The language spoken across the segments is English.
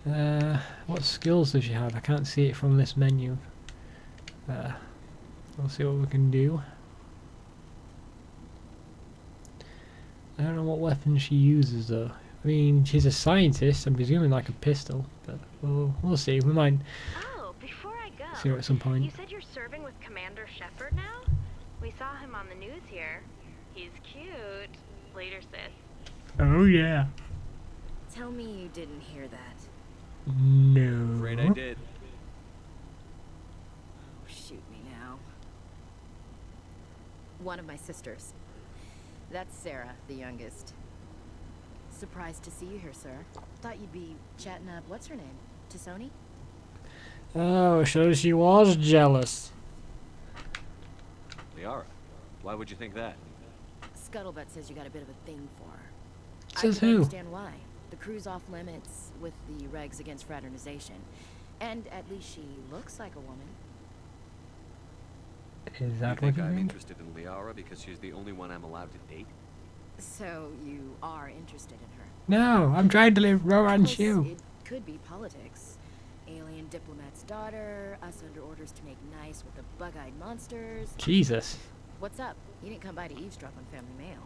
What skills does she have? I can't see it from this menu. We'll see what we can do. I don't know what weapon she uses though. I mean, she's a scientist. I'm presuming like a pistol, but we'll see. We might Oh, before I go, see her at some point. you said you're serving with Commander Shepard now? We saw him on the news here. He's cute. Later, sis. Oh yeah. Tell me you didn't hear that. No. Afraid I did. Oh, shoot me now. One of my sisters. That's Sarah, the youngest. Surprised to see you here, sir. Thought you'd be chatting up, what's her name? Tisoni? Oh, so she was jealous. Liara, why would you think that? Scuttlebutt says you got a bit of a thing for her. Says I can who? understand why. The crew's off limits with the regs against fraternization. And at least she looks like a woman. Is You that think what you I'm mean? interested in Liara because she's the only one I'm allowed to date? So you are interested in her? No, I'm trying to live romance Plus, you. it could be politics. Alien diplomat's daughter, us under orders to make nice with the bug-eyed monsters. Jesus. What's up? You didn't come by to eavesdrop on family mail.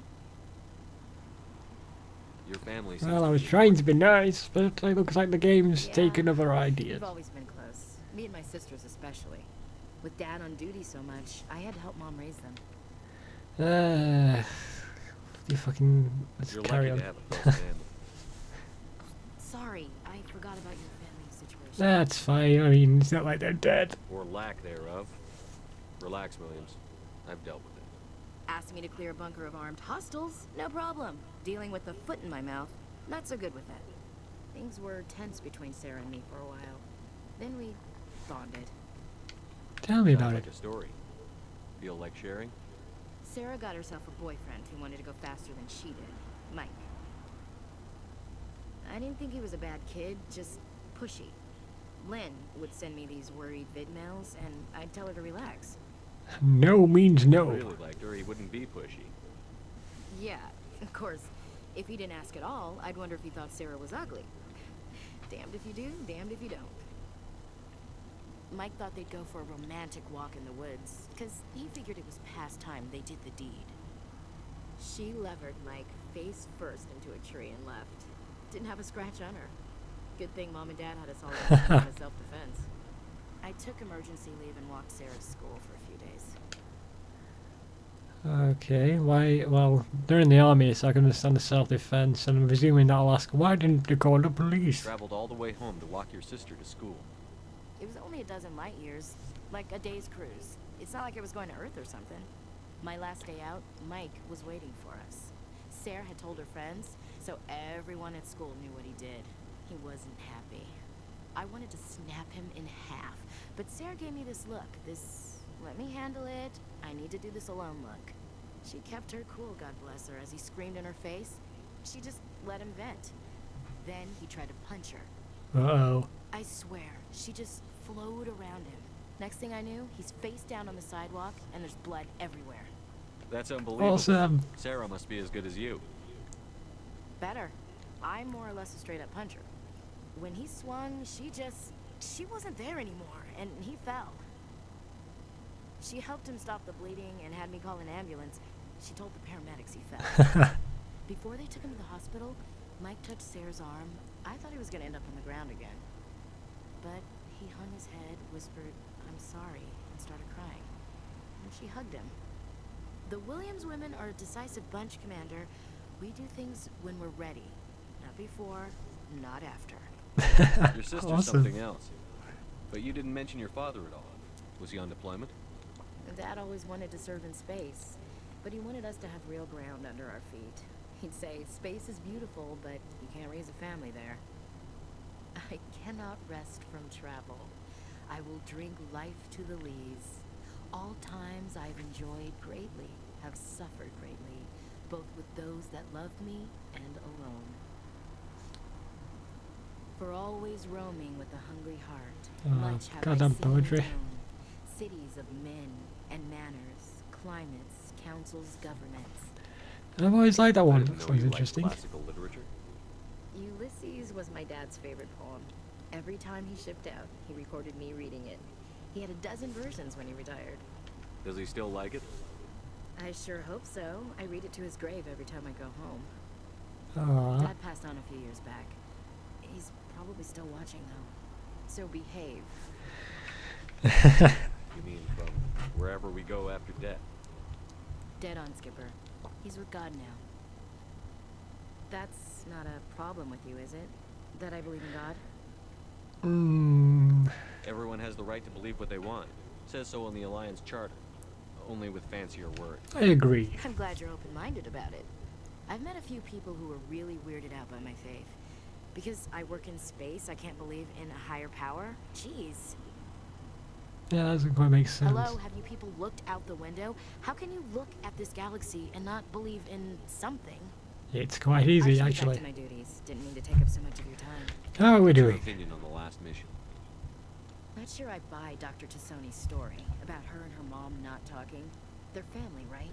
Your family seems Well, I to was be trying to be nice, but it looks like the game's Yeah, taken other ideas. We've always been close. Me and my sisters especially. With Dad on duty so much, I had to help Mom raise them. You fucking... Let's You're carry lucky on. to have a close family. Sorry, I forgot about your family situation. That's fine, I mean, it's not like they're dead. Or lack thereof. Relax, Williams. I've dealt with it. Asked me to clear a bunker of armed hostiles? No problem. Dealing with a foot in my mouth? Not so good with that. Things were tense between Sarah and me for a while. Then we bonded. Tell me Sounds about like it. a story. Feel like sharing? Sarah got herself a boyfriend who wanted to go faster than she did. Mike. I didn't think he was a bad kid, just pushy. Lynn would send me these worried vid mails, and I'd tell her to relax. No means no. If he really liked her, he wouldn't be pushy. Yeah, of course. If he didn't ask at all, I'd wonder if he thought Sarah was ugly. Damned if you do, damned if you don't. Mike thought they'd go for a romantic walk in the woods, because he figured it was past time they did the deed. She levered Mike face first into a tree and left. Didn't have a scratch on her. Good thing Mom and Dad had us all in self-defense. I took emergency leave and walked Sarah to school for a few days. Okay, why? Well, they're in the army, so I can understand the self-defense, and I'm presuming that'll ask, why didn't they call the police? Traveled all the way home to walk your sister to school. It was only a dozen light years, like a day's cruise. It's not like I was going to Earth or something. My last day out, Mike was waiting for us. Sarah had told her friends, so everyone at school knew what he did. He wasn't happy. I wanted to snap him in half, but Sarah gave me this look, this let me handle it, I need to do this alone look. She kept her cool, God bless her, as he screamed in her face. She just let him vent. Then he tried to punch her. Uh-oh. I swear, she just flowed around him. Next thing I knew, he's face down on the sidewalk, and there's blood everywhere. That's unbelievable. Awesome. Sarah must be as good as you. Better. I'm more or less a straight-up puncher. When he swung, she wasn't there anymore, and he fell. She helped him stop the bleeding and had me call an ambulance. She told the paramedics he fell. Before they took him to the hospital, Mike touched Sarah's arm. I thought he was gonna end up on the ground again. But he hung his head, whispered, "I'm sorry," and started crying. And she hugged him. The Williams women are a decisive bunch, Commander. We do things when we're ready. Not before, not after. Your sister's Awesome. something else. But you didn't mention your father at all. Was he on deployment? Dad always wanted to serve in space, but he wanted us to have real ground under our feet. He'd say, space is beautiful, but you can't raise a family there. I cannot rest from travel. I will drink life to the lees. All times I've enjoyed greatly, have suffered greatly, both with those that loved me and alone. For always roaming with a hungry heart, much have I goddamn seen poetry. and known. Cities of men and manners, climates, councils, governments. I've always liked that I one. didn't know Sounds you liked interesting. classical literature. Ulysses was my dad's favorite poem. Every time he shipped out, he recorded me reading it. He had a dozen versions when he retired. Does he still like it? I sure hope so. I read it to his grave every time I go home. Aww. Dad passed on a few years back. He's probably still watching, though. So behave. You mean from wherever we go after death? Dead on, Skipper. He's with God now. That's not a problem with you, is it? That I believe in God? Everyone has the right to believe what they want. It says so in the Alliance Charter. Only with fancier words. I agree. I'm glad you're open-minded about it. I've met a few people who were really weirded out by my faith. Because I work in space, I can't believe in a higher power? Jeez. Yeah, that doesn't quite make sense. Hello, have you people looked out the window? How can you look at this galaxy and not believe in something? It's quite I easy, should actually. get back to my duties. Didn't mean to take up so much of your time. How are we What's your doing? opinion on the last mission? Not sure I buy Dr. Tassoni's story about her and her mom not talking. They're family, right?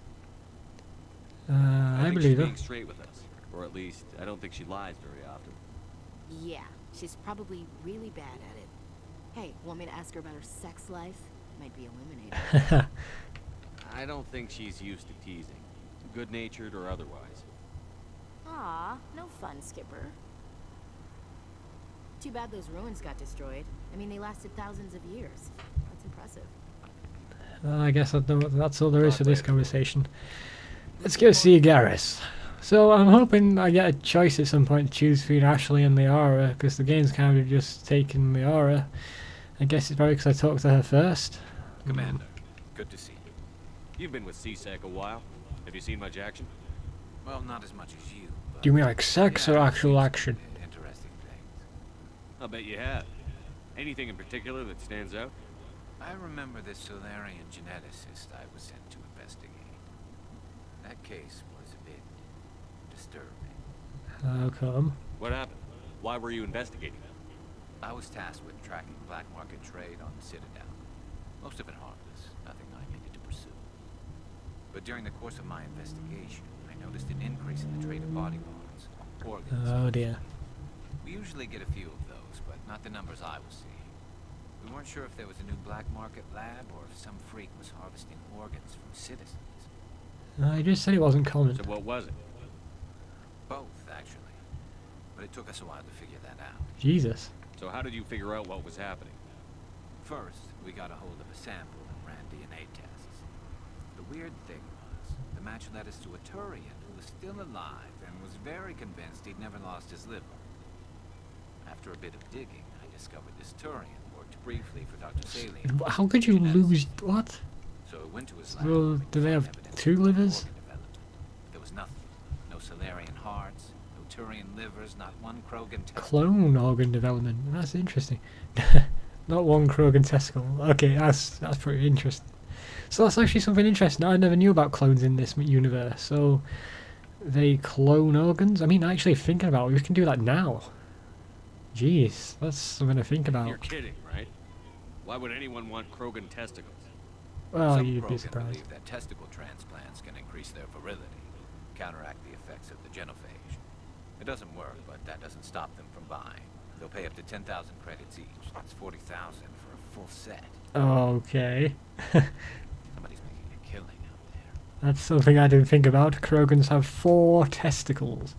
I think believe she's her. being straight with us. Or at least, I don't think she lies very often. Yeah, she's probably really bad at it. Hey, want me to ask her about her sex life? Might be illuminating. I don't think she's used to teasing. Good-natured or otherwise. Aw, no fun, Skipper. Too bad those ruins got destroyed. I mean, they lasted thousands of years. That's impressive. I guess that's all there is for this conversation. Let's go see Garrus. So I'm hoping I get a choice at some point to choose between Ashley and Liara, because the game's kind of just taken Liara. I guess it's probably because I talked to her first. Commander, good to see you. You've been with CSEC a while. Have you seen much action? Well, not as much as you. But Do you mean like sex or yeah, I've actual seen some action? Interesting things. I'll bet you have. Anything in particular that stands out? I remember this Solarian geneticist I was sent to investigate. That case was a bit disturbing. How come? What happened? Why were you investigating? I was tasked with tracking black market trade on the Citadel. Most of it harmless, nothing I needed to pursue. But during the course of my investigation, I noticed an increase in the trade of body parts, organs. Oh dear. We usually get a few of those, but not the numbers I was seeing. We weren't sure if there was a new black market lab or if some freak was harvesting organs from citizens. I just said it wasn't common. So what was it? Both, actually. But it took us a while to figure that out. Jesus. So how did you figure out what was happening? First, we got a hold of a sample and ran DNA tests. The weird thing was, the match led us to a Turian who was still alive and was very convinced he'd never lost his liver. After a bit of digging, I discovered this Turian worked briefly for Dr. Salian. How could you lose what? So I went to his lab. Well, and do they found have evidence two of livers? organ development. There was nothing. No Solarian hearts, no Turian livers, not one Krogan testicle. Clone organ development. That's interesting. Not one Krogan testicle. Okay, that's pretty interesting. So that's actually something interesting. I never knew about clones in this universe. So they clone organs? I mean, actually thinking about it, we can do that now. Jeez, that's something to think about. You're kidding, right? Why would anyone want Krogan testicles? Well, Some you'd be Krogan surprised. believe that testicle transplants can increase their virility, counteract the effects of the genophage. It doesn't work, but that doesn't stop them from buying. They'll pay up to 10,000 credits each. That's 40,000 for a full set. Okay. Somebody's making a killing out there. That's something I didn't think about. Krogans have 4 testicles.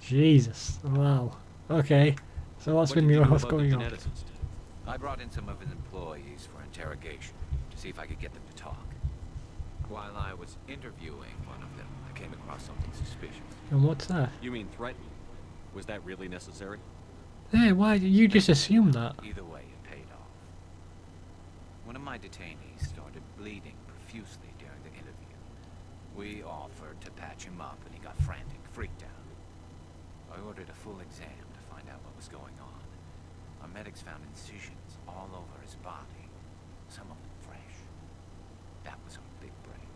Jesus. Wow. Okay. So what's What been did you do what's about the going on? geneticist? I brought in some of his employees for interrogation to see if I could get them to talk. While I was interviewing one of them, I came across something suspicious. And what's that? You mean threatening? Was that really necessary? Hey, why did you just assume that? Either way, it paid off. One of my detainees started bleeding profusely during the interview. We offered to patch him up, and he got frantic, freaked out. I ordered a full exam to find out what was going on. Our medics found incisions all over his body, some of them fresh. That was our big break.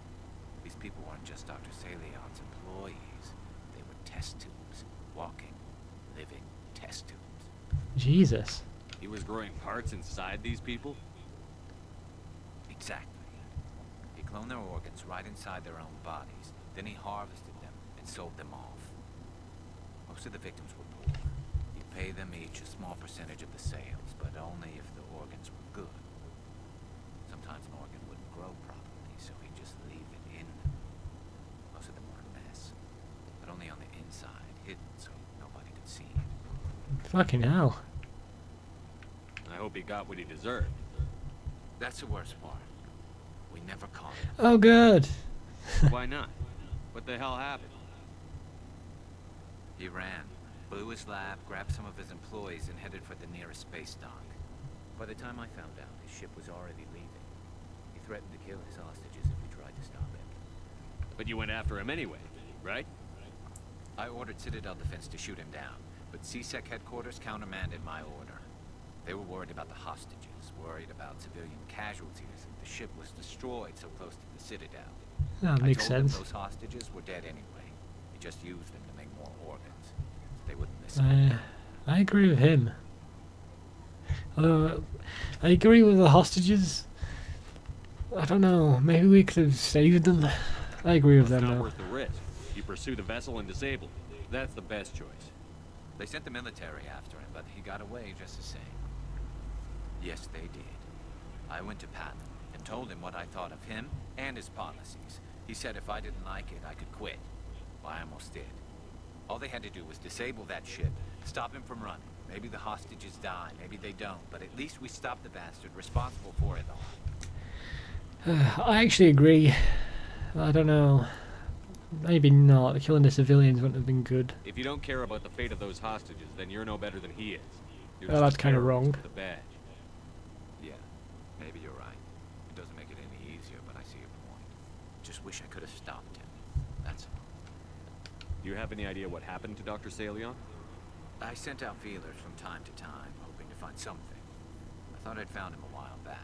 These people weren't just Dr. Salion's employees. They were test tubes, walking, living test tubes. Jesus. He was growing parts inside these people? Exactly. He cloned their organs right inside their own bodies. Then he harvested them and sold them off. Most of the victims were poor. He'd pay them each a small percentage of the sales, but only if the organs were good. Sometimes an organ wouldn't grow properly, so he'd just leave it in them. Most of them were a mess, but only on the inside, hidden so nobody could see it. Fucking hell. I hope he got what he deserved. That's the worst part. We never caught him. Oh, good. Why not? What the hell happened? He ran, blew his lab, grabbed some of his employees, and headed for the nearest space dock. By the time I found out, his ship was already leaving. He threatened to kill his hostages if we tried to stop him. But you went after him anyway, right? I ordered Citadel Defense to shoot him down, but CSEC headquarters countermanded my order. They were worried about the hostages, worried about civilian casualties, and the ship was destroyed so close to the Citadel. That makes I told sense. them those hostages were dead anyway. He just used them to make more organs. They wouldn't listen. I agree with him. Although, I agree with the hostages. I don't know, maybe we could have saved them. I agree with It's them not though. worth the risk. You pursue the vessel and disable it. That's the best choice. They sent the military after him, but he got away just the same. Yes, they did. I went to Patton and told him what I thought of him and his policies. He said if I didn't like it, I could quit. Well, I almost did. All they had to do was disable that ship, stop him from running. Maybe the hostages die, maybe they don't, but at least we stopped the bastard responsible for it all. I actually agree. I don't know. Maybe not. Killing the civilians wouldn't have been good. If you don't care about the fate of those hostages, then you're no better than he is. You're Well, just that's a kinda terrorist wrong. with a badge. Yeah, maybe you're right. It doesn't make it any easier, but I see your point. Just wish I could have stopped him. That's all. Do you have any idea what happened to Dr. Salion? I sent out feelers from time to time, hoping to find something. I thought I'd found him a while back.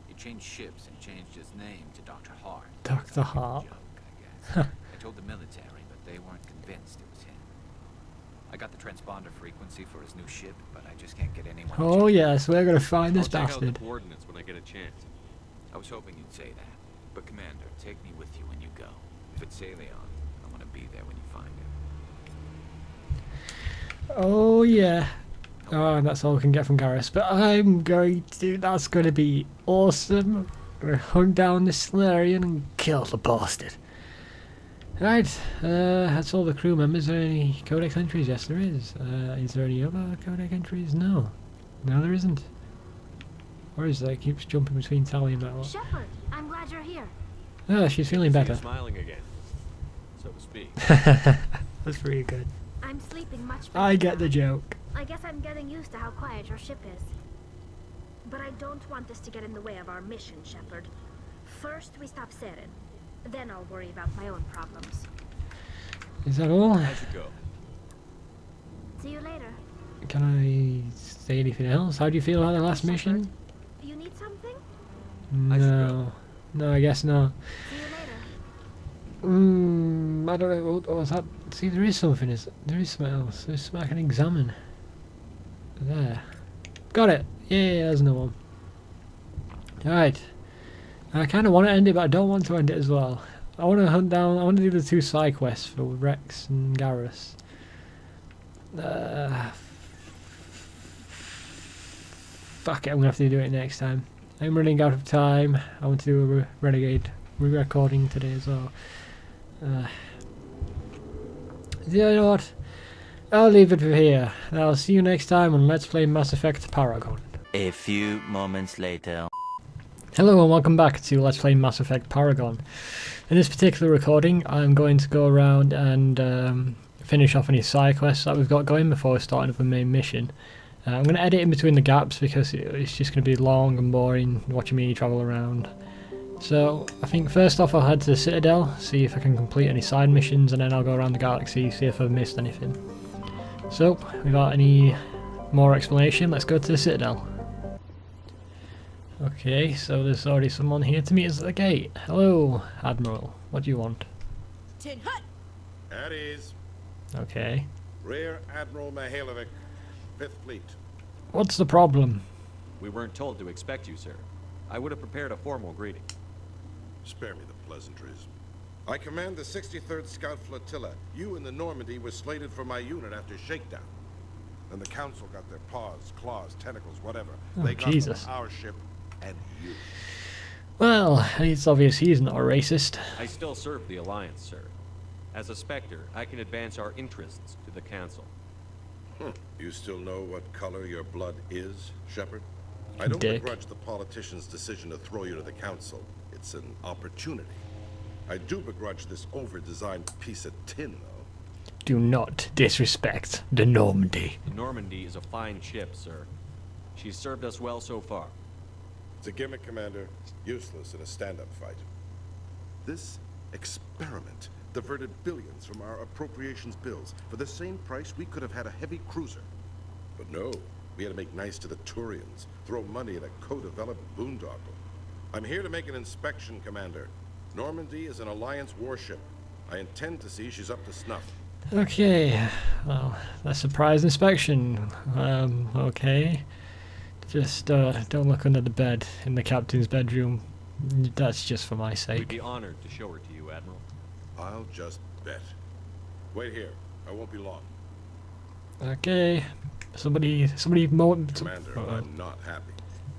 He changed ships and changed his name to Dr. Hart. Dr. Hart. Joke, I guess. I told the military, but they weren't convinced it was him. I got the transponder frequency for his new ship, but I just can't get anyone to Oh check it. yes, we're gonna find this I'll check out bastard. the coordinates when I get a chance. I was hoping you'd say that. But Commander, take me with you when you go. If it's Salion, I want to be there when you find him. Oh yeah. Oh, and that's all we can get from Garrus. But I'm going to. That's going to be awesome. We're going to hunt down this Solarian and kill the bastard. Right. That's all the crew members. Are there any codex entries? Yes, there is. Is there any other codex entries? No. No, there isn't. Or is there? Keeps jumping between Tally and that one. Shepard, I'm glad you're here. Oh, she's feeling See you better. smiling again, so to speak. That's pretty good. I'm sleeping much better. I get the now. joke. I guess I'm getting used to how quiet your ship is. But I don't want this to get in the way of our mission, Shepard. First, we stop Saren. Then I'll worry about my own problems. Is that all? How'd you go? See you later. Can I say anything else? How do you feel about the last mission? You need something? I should No. No, I guess not. See you later. I don't know. What was that? See, there is something. There is something else. There's something I can examine. There. Got it. Yeah, there's another one. Alright. I kind of want to end it, but I don't want to end it as well. I want to hunt down. I want to do the 2 side quests for Rex and Garrus. Fuck it, I'm gonna have to do it next time. I'm running out of time. I want to do a Renegade re-recording today as well. You know what? I'll leave it for here. I'll see you next time on Let's Play Mass Effect Paragon. A few moments later. Hello and welcome back to Let's Play Mass Effect Paragon. In this particular recording, I'm going to go around and finish off any side quests that we've got going before starting up a main mission. I'm going to edit in between the gaps because it's just going to be long and boring watching me travel around. So I think first off I'll head to the Citadel, see if I can complete any side missions, and then I'll go around the galaxy, see if I've missed anything. So, without any more explanation, let's go to the Citadel. Okay, so there's already someone here to meet us at the gate. Hello, Admiral. What do you want? Tin Hut! At ease. Okay. Rear Admiral Mihailovic, 5th Fleet. What's the problem? We weren't told to expect you, sir. I would have prepared a formal greeting. Spare me the pleasantries. I command the 63rd Scout Flotilla. You and the Normandy were slated for my unit after shakedown. Then the Council got their paws, claws, tentacles, whatever. Oh, They got Jesus. on our ship and you. Well, it's obvious he's not a racist. I still serve the Alliance, sir. As a Spectre, I can advance our interests to the Council. You still know what color your blood is, Shepard? I don't Dick. begrudge the politician's decision to throw you to the Council. It's an opportunity. I do begrudge this over-designed piece of tin, though. Do not disrespect the Normandy. The Normandy is a fine ship, sir. She's served us well so far. It's a gimmick, Commander. Useless in a stand-up fight. This experiment diverted billions from our appropriations bills. For the same price, we could have had a heavy cruiser. But no, we had to make nice to the Turians, throw money at a co-developed boondoggle. I'm here to make an inspection, Commander. Normandy is an Alliance warship. I intend to see she's up to snuff. Okay, well, that's surprise inspection. Okay. Just don't look under the bed in the captain's bedroom. That's just for my We'd sake. be honored to show her to you, Admiral. I'll just bet. Wait here. I won't be long. Okay. Somebody Commander, I'm not happy.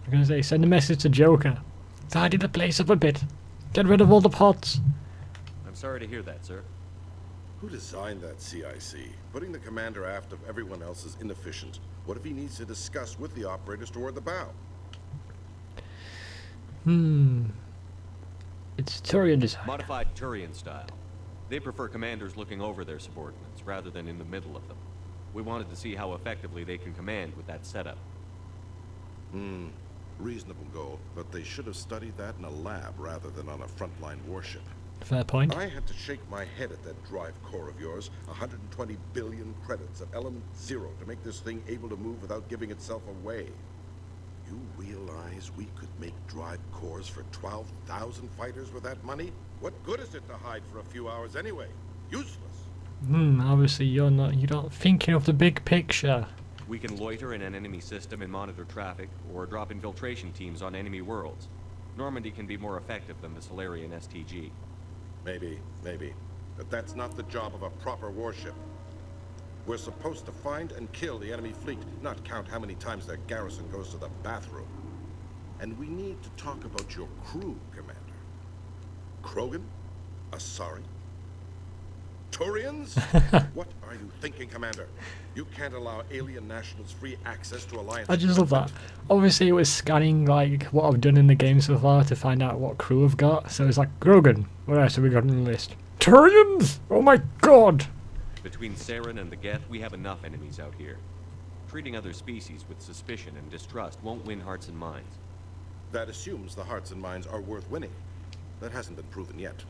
I'm gonna say, send a message to Joker. Tidy the place up a bit. Get rid of all the pots. I'm sorry to hear that, sir. Who designed that CIC? Putting the commander aft of everyone else is inefficient. What if he needs to discuss with the operators toward the bow? It's Turian design. Modified Turian style. They prefer commanders looking over their subordinates rather than in the middle of them. We wanted to see how effectively they can command with that setup. Reasonable goal, but they should have studied that in a lab rather than on a frontline warship. Fair point. I had to shake my head at that drive core of yours. 120 billion credits at element 0 to make this thing able to move without giving itself away. You realize we could make drive cores for 12,000 fighters with that money? What good is it to hide for a few hours anyway? Useless. Obviously you're not thinking of the big picture. We can loiter in an enemy system and monitor traffic, or drop infiltration teams on enemy worlds. Normandy can be more effective than the Solarian STG. Maybe. But that's not the job of a proper warship. We're supposed to find and kill the enemy fleet, not count how many times their garrison goes to the bathroom. And we need to talk about your crew, Commander. Krogan? Asari? Turians? What are you thinking, Commander? You can't allow alien nationals free access to Alliance. I just love that. Obviously, it was scanning like what I've done in the game so far to find out what crew I've got. So it's like Grogan. What else have we got on the list? Turians! Oh my god! Between Saren and the Geth, we have enough enemies out here. Treating other species with suspicion and distrust won't win hearts and minds. That assumes the hearts and minds are worth winning. That hasn't been proven yet.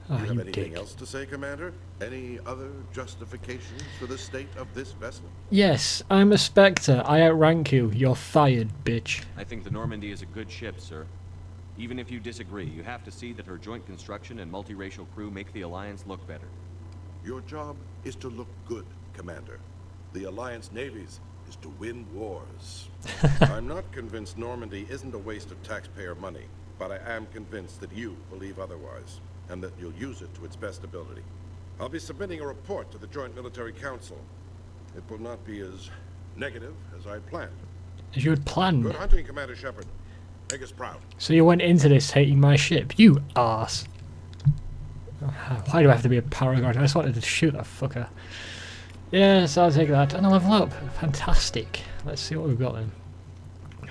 Oh, You have you anything dick. else to say, Commander? Any other justifications for the state of this vessel? Yes, I'm a Spectre. I outrank you. You're fired, bitch. I think the Normandy is a good ship, sir. Even if you disagree, you have to see that her joint construction and multiracial crew make the Alliance look better. Your job is to look good, Commander. The Alliance navies is to win wars. I'm not convinced Normandy isn't a waste of taxpayer money, but I am convinced that you believe otherwise, and that you'll use it to its best ability. I'll be submitting a report to the Joint Military Council. It will not be as negative as I planned. As you had planned. Good hunting, Commander Shepard. Make us proud. So you went into this hating my ship. You arse. Why do I have to be a Paragon? I just wanted to shoot that fucker. Yes, I'll take that. And I'll level up. Fantastic. Let's see what we've got then.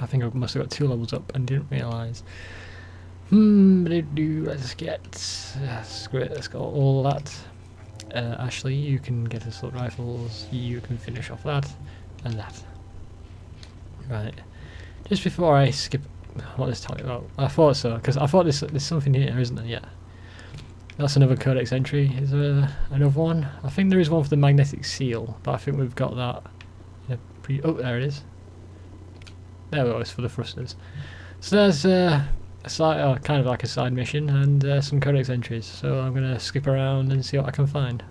I think I must have got 2 levels up and didn't realise. Let's get... screw it, let's go all that. Ashley, you can get assault rifles. You can finish off that. And that. Right. Just before I skip what this talking about, I thought so, because I thought there's something here, isn't there? Yeah. That's another codex entry. Is there another one? I think there is one for the magnetic seal, but I think we've got that. Yeah, oh, there it is. There we go, it's for the thrusters. So there's a side, kind of like a side mission and some codex entries. So I'm going to skip around and see what I can find.